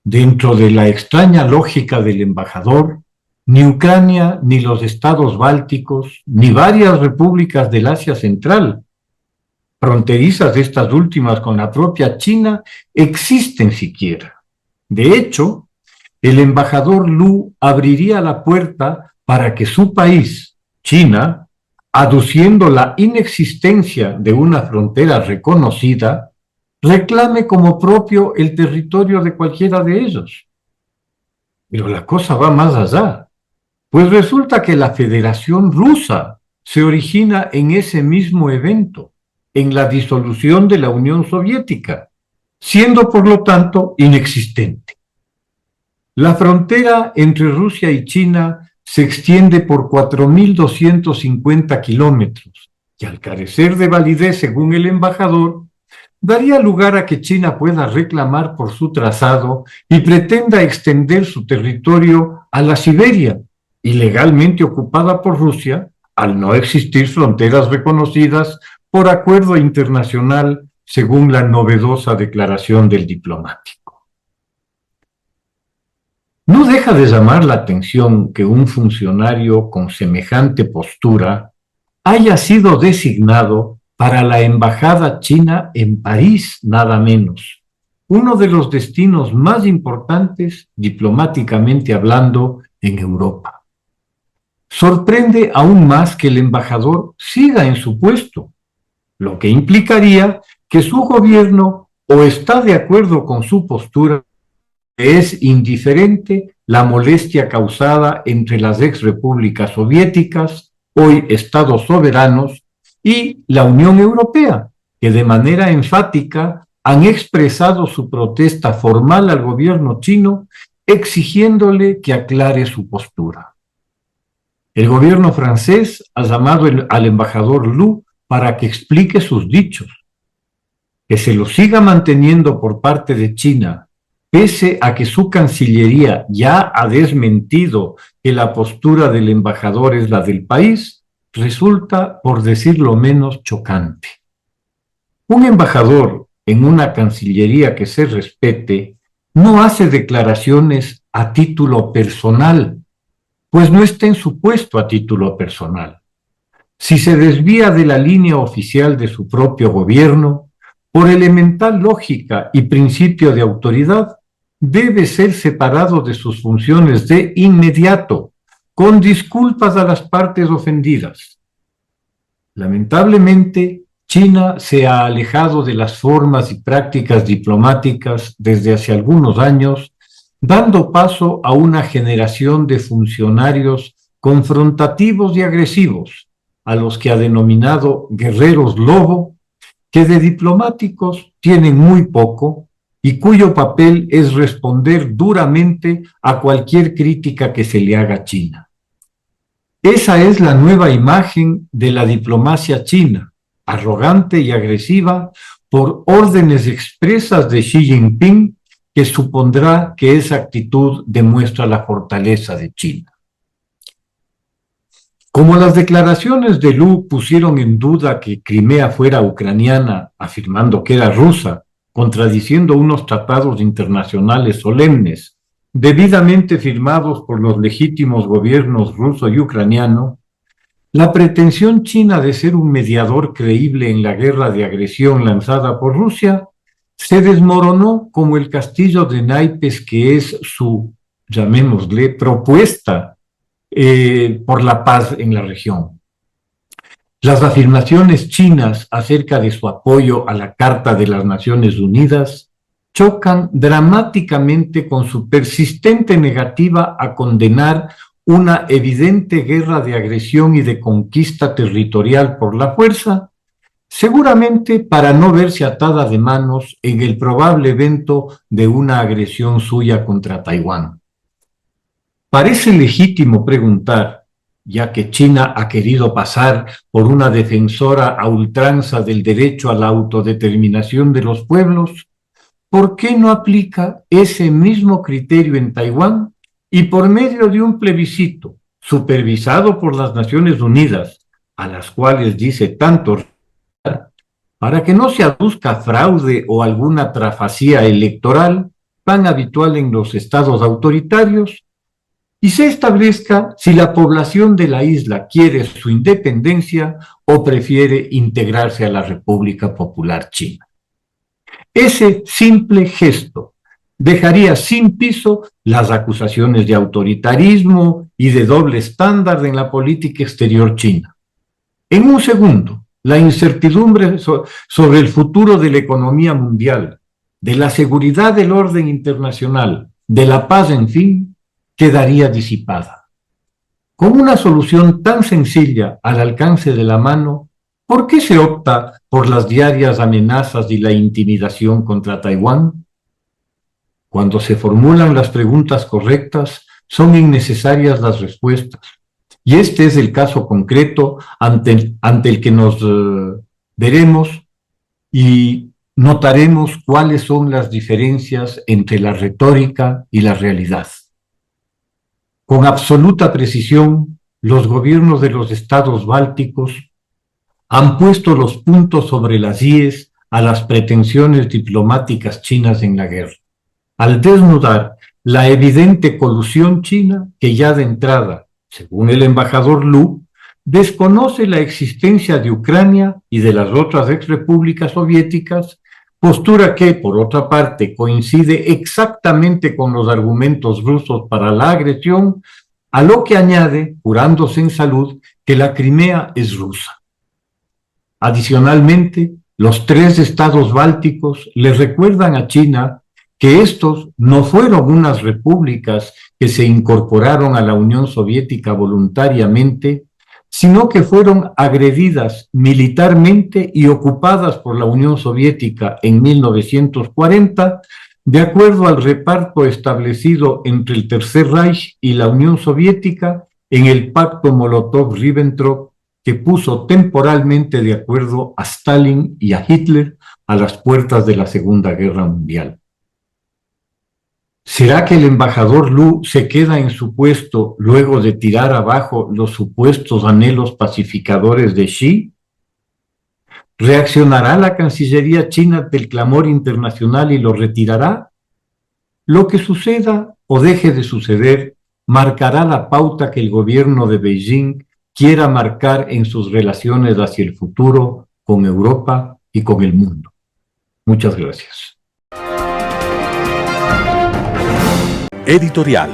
Dentro de la extraña lógica del embajador, ni Ucrania, ni los estados bálticos, ni varias repúblicas del Asia Central, fronterizas de estas últimas con la propia China, existen siquiera. De hecho, el embajador Lu abriría la puerta para que su país, China, aduciendo la inexistencia de una frontera reconocida, reclame como propio el territorio de cualquiera de ellos. Pero la cosa va más allá, pues resulta que la Federación Rusa se origina en ese mismo evento, en la disolución de la Unión Soviética, siendo por lo tanto inexistente. La frontera entre Rusia y China se extiende por 4.250 kilómetros, y al carecer de validez según el embajador, daría lugar a que China pueda reclamar por su trazado y pretenda extender su territorio a la Siberia, ilegalmente ocupada por Rusia, al no existir fronteras reconocidas por acuerdo internacional, según la novedosa declaración del diplomático. No deja de llamar la atención que un funcionario con semejante postura haya sido designado para la embajada china en París, nada menos, uno de los destinos más importantes, diplomáticamente hablando, en Europa. Sorprende aún más que el embajador siga en su puesto, lo que implicaría que su gobierno o está de acuerdo con su postura, que es indiferente la molestia causada entre las exrepúblicas soviéticas, hoy estados soberanos, y la Unión Europea, que de manera enfática han expresado su protesta formal al gobierno chino, exigiéndole que aclare su postura. El gobierno francés ha llamado al embajador Lu para que explique sus dichos. Que se lo siga manteniendo por parte de China, pese a que su Cancillería ya ha desmentido que la postura del embajador es la del país, resulta, por decirlo menos, chocante. Un embajador en una Cancillería que se respete, no hace declaraciones a título personal, pues no está en su puesto a título personal. Si se desvía de la línea oficial de su propio gobierno, por elemental lógica y principio de autoridad, debe ser separado de sus funciones de inmediato, con disculpas a las partes ofendidas. Lamentablemente, China se ha alejado de las formas y prácticas diplomáticas desde hace algunos años, dando paso a una generación de funcionarios confrontativos y agresivos, a los que ha denominado guerreros lobo, que de diplomáticos tienen muy poco y cuyo papel es responder duramente a cualquier crítica que se le haga a China. Esa es la nueva imagen de la diplomacia china, arrogante y agresiva por órdenes expresas de Xi Jinping, que supondrá que esa actitud demuestra la fortaleza de China. Como las declaraciones de Lu pusieron en duda que Crimea fuera ucraniana, afirmando que era rusa, contradiciendo unos tratados internacionales solemnes, debidamente firmados por los legítimos gobiernos ruso y ucraniano, la pretensión china de ser un mediador creíble en la guerra de agresión lanzada por Rusia se desmoronó como el castillo de naipes que es su, llamémosle, propuesta por la paz en la región. Las afirmaciones chinas acerca de su apoyo a la Carta de las Naciones Unidas chocan dramáticamente con su persistente negativa a condenar una evidente guerra de agresión y de conquista territorial por la fuerza, seguramente para no verse atada de manos en el probable evento de una agresión suya contra Taiwán. Parece legítimo preguntar, ya que China ha querido pasar por una defensora a ultranza del derecho a la autodeterminación de los pueblos, ¿por qué no aplica ese mismo criterio en Taiwán y por medio de un plebiscito supervisado por las Naciones Unidas, a las cuales dice tanto, para que no se aduzca fraude o alguna trafacía electoral tan habitual en los estados autoritarios, y se establezca si la población de la isla quiere su independencia o prefiere integrarse a la República Popular China? Ese simple gesto dejaría sin piso las acusaciones de autoritarismo y de doble estándar en la política exterior china. En un segundo, la incertidumbre sobre el futuro de la economía mundial, de la seguridad del orden internacional, de la paz, en fin, quedaría disipada. Con una solución tan sencilla al alcance de la mano, ¿por qué se opta por las diarias amenazas y la intimidación contra Taiwán? Cuando se formulan las preguntas correctas, son innecesarias las respuestas. Y este es el caso concreto ante el que nos veremos y notaremos cuáles son las diferencias entre la retórica y la realidad. Con absoluta precisión, los gobiernos de los estados bálticos han puesto los puntos sobre las íes a las pretensiones diplomáticas chinas en la guerra, al desnudar la evidente colusión china que ya de entrada, según el embajador Lu, desconoce la existencia de Ucrania y de las otras exrepúblicas soviéticas, postura que, por otra parte, coincide exactamente con los argumentos rusos para la agresión, a lo que añade, jurándose en salud, que la Crimea es rusa. Adicionalmente, los 3 estados bálticos le recuerdan a China que estos no fueron unas repúblicas que se incorporaron a la Unión Soviética voluntariamente, sino que fueron agredidas militarmente y ocupadas por la Unión Soviética en 1940, de acuerdo al reparto establecido entre el Tercer Reich y la Unión Soviética en el pacto Molotov-Ribbentrop, que puso temporalmente de acuerdo a Stalin y a Hitler a las puertas de la Segunda Guerra Mundial. ¿Será que el embajador Lu se queda en su puesto luego de tirar abajo los supuestos anhelos pacificadores de Xi? ¿Reaccionará la Cancillería china ante el clamor internacional y lo retirará? Lo que suceda o deje de suceder marcará la pauta que el gobierno de Beijing quiera marcar en sus relaciones hacia el futuro con Europa y con el mundo. Muchas gracias. Editorial.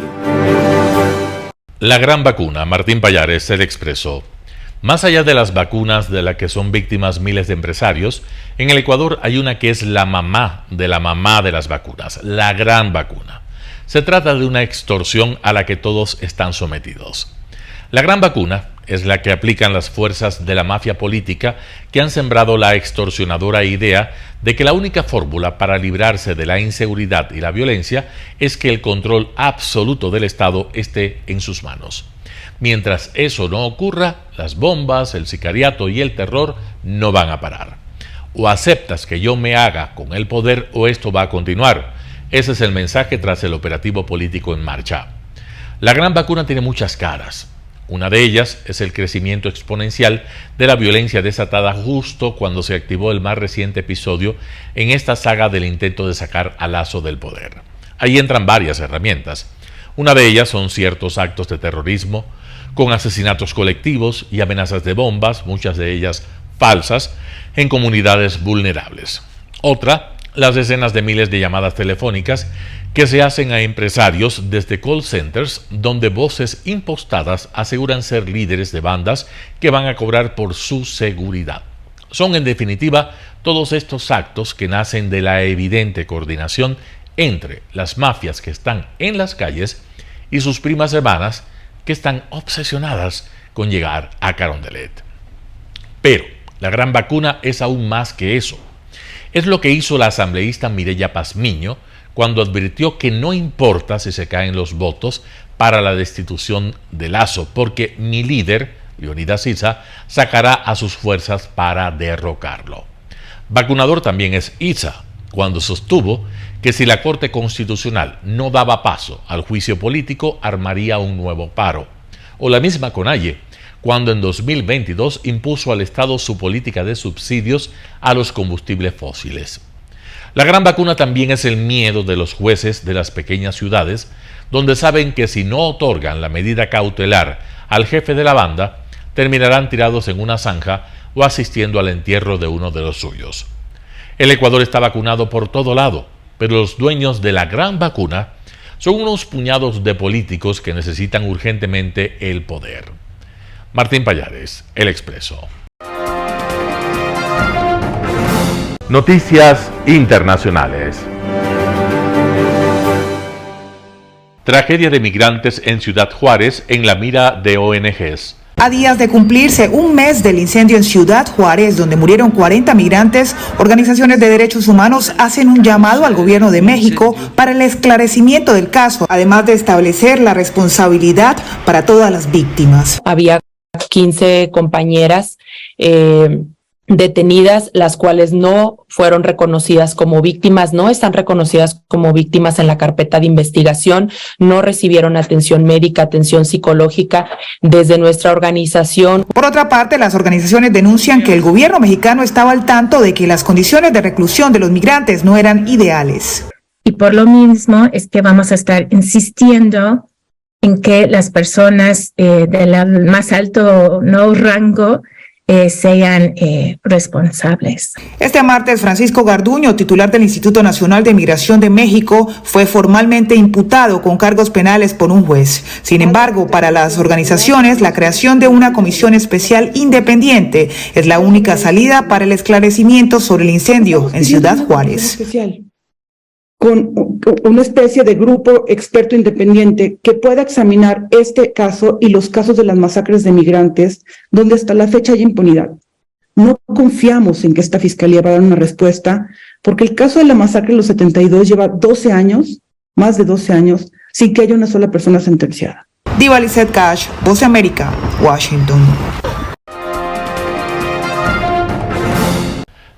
La gran vacuna, Martín Pallares, El Expreso. Más allá de las vacunas de las que son víctimas miles de empresarios, en el Ecuador hay una que es la mamá de las vacunas, la gran vacuna. Se trata de una extorsión a la que todos están sometidos. La gran vacuna es la que aplican las fuerzas de la mafia política que han sembrado la extorsionadora idea de que la única fórmula para librarse de la inseguridad y la violencia es que el control absoluto del Estado esté en sus manos. Mientras eso no ocurra, las bombas, el sicariato y el terror no van a parar. O aceptas que yo me haga con el poder o esto va a continuar. Ese es el mensaje tras el operativo político en marcha. La gran vacuna tiene muchas caras. Una de ellas es el crecimiento exponencial de la violencia desatada justo cuando se activó el más reciente episodio en esta saga del intento de sacar a Lasso del poder. Ahí entran varias herramientas. Una de ellas son ciertos actos de terrorismo, con asesinatos colectivos y amenazas de bombas, muchas de ellas falsas, en comunidades vulnerables. Otra, las decenas de miles de llamadas telefónicas que se hacen a empresarios desde call centers donde voces impostadas aseguran ser líderes de bandas que van a cobrar por su seguridad. Son en definitiva todos estos actos que nacen de la evidente coordinación entre las mafias que están en las calles y sus primas hermanas que están obsesionadas con llegar a Carondelet. Pero la gran vacuna es aún más que eso. Es lo que hizo la asambleísta Mireya Pazmiño cuando advirtió que no importa si se caen los votos para la destitución de Lasso, porque mi líder, Leonidas Issa, sacará a sus fuerzas para derrocarlo. Vacunador también es Issa, cuando sostuvo que si la Corte Constitucional no daba paso al juicio político, armaría un nuevo paro. O la misma Conalle, cuando en 2022 impuso al Estado su política de subsidios a los combustibles fósiles. La gran vacuna también es el miedo de los jueces de las pequeñas ciudades, donde saben que si no otorgan la medida cautelar al jefe de la banda, terminarán tirados en una zanja o asistiendo al entierro de uno de los suyos. El Ecuador está vacunado por todo lado, pero los dueños de la gran vacuna son unos puñados de políticos que necesitan urgentemente el poder. Martín Pallares, El Expreso. Noticias internacionales. Tragedia de migrantes en Ciudad Juárez en la mira de ONGs. A días de cumplirse un mes del incendio en Ciudad Juárez, donde murieron 40 migrantes, organizaciones de derechos humanos hacen un llamado al gobierno de México para el esclarecimiento del caso, además de establecer la responsabilidad para todas las víctimas. Había 15 compañeras detenidas, las cuales no fueron reconocidas como víctimas, no están reconocidas como víctimas en la carpeta de investigación, no recibieron atención médica, atención psicológica desde nuestra organización. Por otra parte, las organizaciones denuncian que el gobierno mexicano estaba al tanto de que las condiciones de reclusión de los migrantes no eran ideales. Y por lo mismo es que vamos a estar insistiendo en que las personas del más alto rango sean responsables. Este martes, Francisco Garduño, titular del Instituto Nacional de Migración de México, fue formalmente imputado con cargos penales por un juez. Sin embargo, para las organizaciones, la creación de una comisión especial independiente es la única salida para el esclarecimiento sobre el incendio en Ciudad Juárez. Con una especie de grupo experto independiente que pueda examinar este caso y los casos de las masacres de migrantes, donde hasta la fecha hay impunidad. No confiamos en que esta fiscalía va a dar una respuesta, porque el caso de la masacre de los 72 lleva 12 años, más de 12 años, sin que haya una sola persona sentenciada. Diva Lizette Cash, Voz de América, Washington.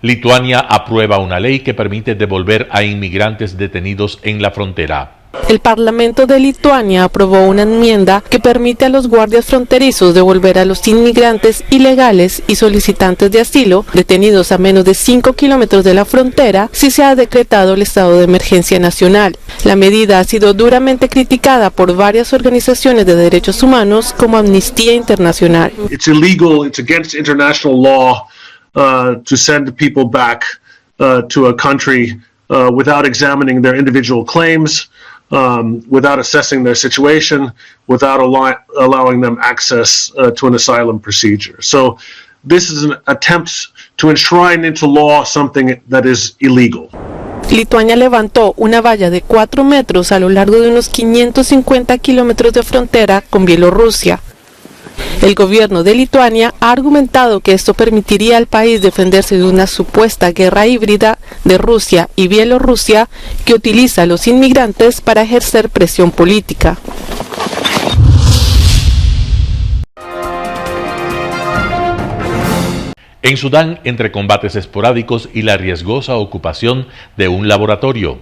Lituania aprueba una ley que permite devolver a inmigrantes detenidos en la frontera. El Parlamento de Lituania aprobó una enmienda que permite a los guardias fronterizos devolver a los inmigrantes ilegales y solicitantes de asilo detenidos a menos de 5 kilómetros de la frontera si se ha decretado el estado de emergencia nacional. La medida ha sido duramente criticada por varias organizaciones de derechos humanos como Amnistía Internacional. It's illegal, it's against international law to send people back to a country without examining their individual claims. Without assessing their situation, without allowing them access to an asylum procedure. So this is an attempt to enshrine into law something that is illegal. Lituania levantó una valla de 4 metros a lo largo de unos 550 kilómetros de frontera con Bielorrusia. El gobierno de Lituania ha argumentado que esto permitiría al país defenderse de una supuesta guerra híbrida de Rusia y Bielorrusia que utiliza a los inmigrantes para ejercer presión política. En Sudán, entre combates esporádicos y la riesgosa ocupación de un laboratorio.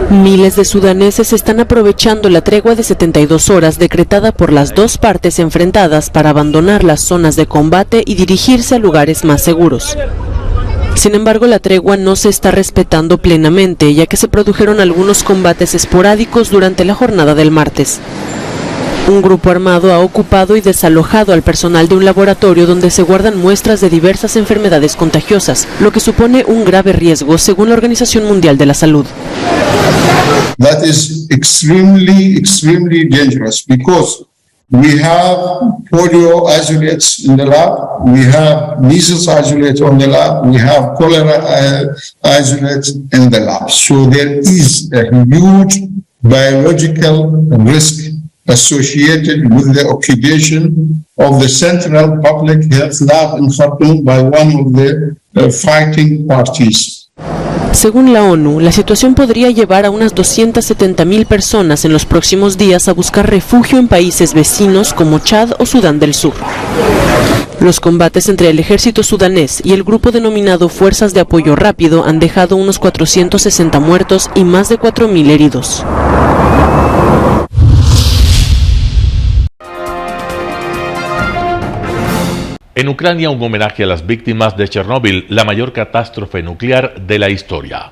Miles de sudaneses están aprovechando la tregua de 72 horas decretada por las dos partes enfrentadas para abandonar las zonas de combate y dirigirse a lugares más seguros. Sin embargo, la tregua no se está respetando plenamente, ya que se produjeron algunos combates esporádicos durante la jornada del martes. Un grupo armado ha ocupado y desalojado al personal de un laboratorio donde se guardan muestras de diversas enfermedades contagiosas, lo que supone un grave riesgo según la Organización Mundial de la Salud. That is extremely dangerous because we have polio isolates in the lab, we have measles isolates on the lab, we have cholera isolates in the lab. So there is a huge biological risk associated with the occupation of the Central Public Health Lab in Khartoum by one of the fighting parties. Según la ONU, la situación podría llevar a unas 270,000 personas en los próximos días a buscar refugio en países vecinos como Chad o Sudán del Sur. Los combates entre el ejército sudanés y el grupo denominado Fuerzas de Apoyo Rápido han dejado unos 460 muertos y más de 4,000 heridos. En Ucrania, un homenaje a las víctimas de Chernóbil, la mayor catástrofe nuclear de la historia.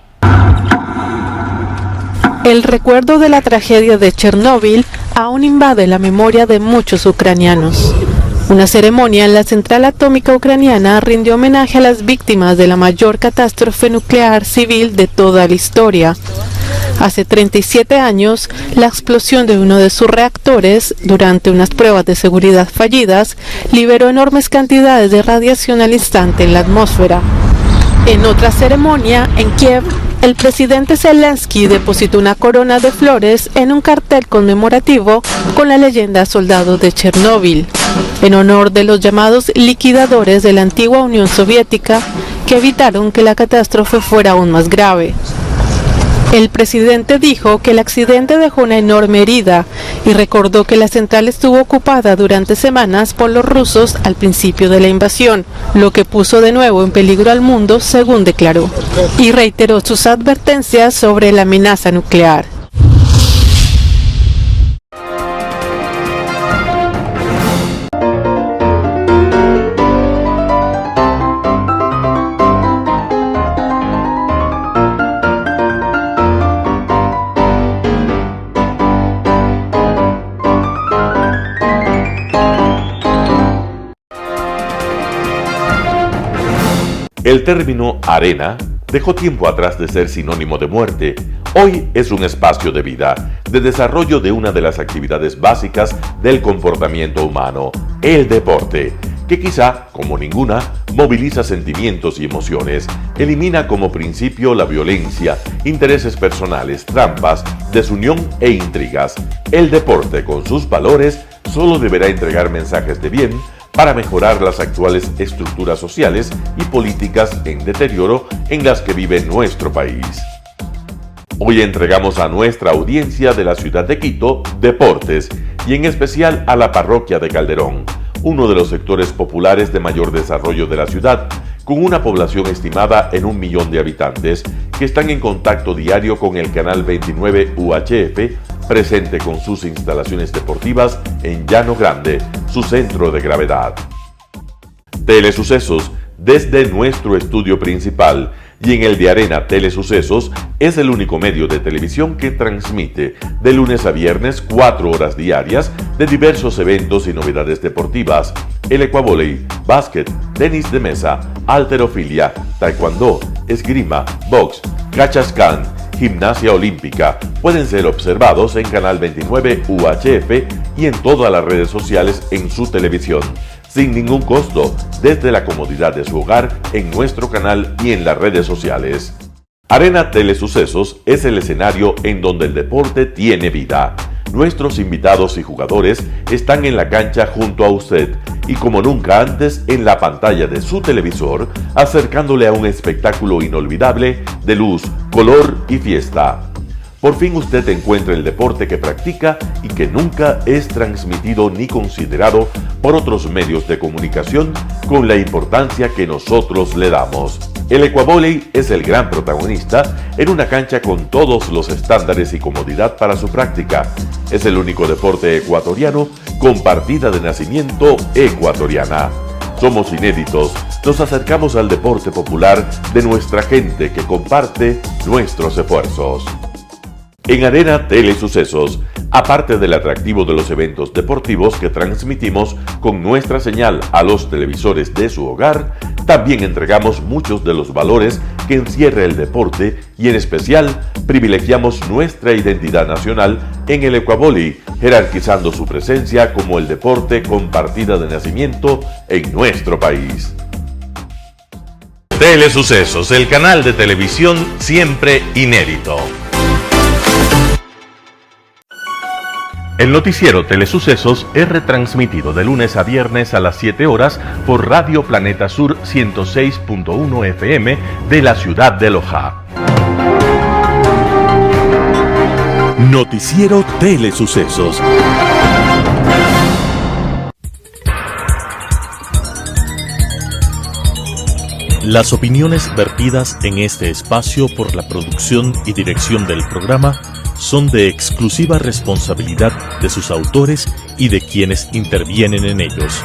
El recuerdo de la tragedia de Chernóbil aún invade la memoria de muchos ucranianos. Una ceremonia en la central atómica ucraniana rindió homenaje a las víctimas de la mayor catástrofe nuclear civil de toda la historia. Hace 37 años, la explosión de uno de sus reactores, durante unas pruebas de seguridad fallidas, liberó enormes cantidades de radiación al instante en la atmósfera. En otra ceremonia, en Kiev, el presidente Zelensky depositó una corona de flores en un cartel conmemorativo con la leyenda Soldados de Chernóbil, en honor de los llamados liquidadores de la antigua Unión Soviética que evitaron que la catástrofe fuera aún más grave. El presidente dijo que el accidente dejó una enorme herida y recordó que la central estuvo ocupada durante semanas por los rusos al principio de la invasión, lo que puso de nuevo en peligro al mundo, según declaró, y reiteró sus advertencias sobre la amenaza nuclear. El término arena dejó tiempo atrás de ser sinónimo de muerte. Hoy es un espacio de vida, de desarrollo de una de las actividades básicas del comportamiento humano, el deporte, que quizá, como ninguna, moviliza sentimientos y emociones, elimina como principio la violencia, intereses personales, trampas, desunión e intrigas. El deporte, con sus valores, solo deberá entregar mensajes de bien para mejorar las actuales estructuras sociales y políticas en deterioro en las que vive nuestro país. Hoy entregamos a nuestra audiencia de la ciudad de Quito deportes y en especial a la parroquia de Calderón, uno de los sectores populares de mayor desarrollo de la ciudad, con una población estimada en 1 millón de habitantes que están en contacto diario con el canal 29 UHF, presente con sus instalaciones deportivas en Llano Grande, su centro de gravedad. Telesucesos, desde nuestro estudio principal y en el de Arena Telesucesos, es el único medio de televisión que transmite de lunes a viernes 4 horas diarias de diversos eventos y novedades deportivas: el ecuavóley, básquet, tenis de mesa, halterofilia, taekwondo, esgrima, box, cachascán, gimnasia olímpica. Pueden ser observados en Canal 29 UHF y en todas las redes sociales en su televisión, sin ningún costo, desde la comodidad de su hogar, en nuestro canal y en las redes sociales. Arena Telesucesos es el escenario en donde el deporte tiene vida. Nuestros invitados y jugadores están en la cancha junto a usted y como nunca antes en la pantalla de su televisor, acercándole a un espectáculo inolvidable de luz, color y fiesta. Por fin usted encuentra el deporte que practica y que nunca es transmitido ni considerado por otros medios de comunicación con la importancia que nosotros le damos. El ecuavóley es el gran protagonista en una cancha con todos los estándares y comodidad para su práctica. Es el único deporte ecuatoriano con partida de nacimiento ecuatoriana. Somos inéditos, nos acercamos al deporte popular de nuestra gente que comparte nuestros esfuerzos. En Arena Telesucesos, aparte del atractivo de los eventos deportivos que transmitimos con nuestra señal a los televisores de su hogar, también entregamos muchos de los valores que encierra el deporte y en especial privilegiamos nuestra identidad nacional en el ecuavóley, jerarquizando su presencia como el deporte con partida de nacimiento en nuestro país. Telesucesos, el canal de televisión siempre inédito. El noticiero Telesucesos es retransmitido de lunes a viernes a las 7 horas por Radio Planeta Sur 106.1 FM de la ciudad de Loja. Noticiero Telesucesos. Las opiniones vertidas en este espacio por la producción y dirección del programa son de exclusiva responsabilidad de sus autores y de quienes intervienen en ellos.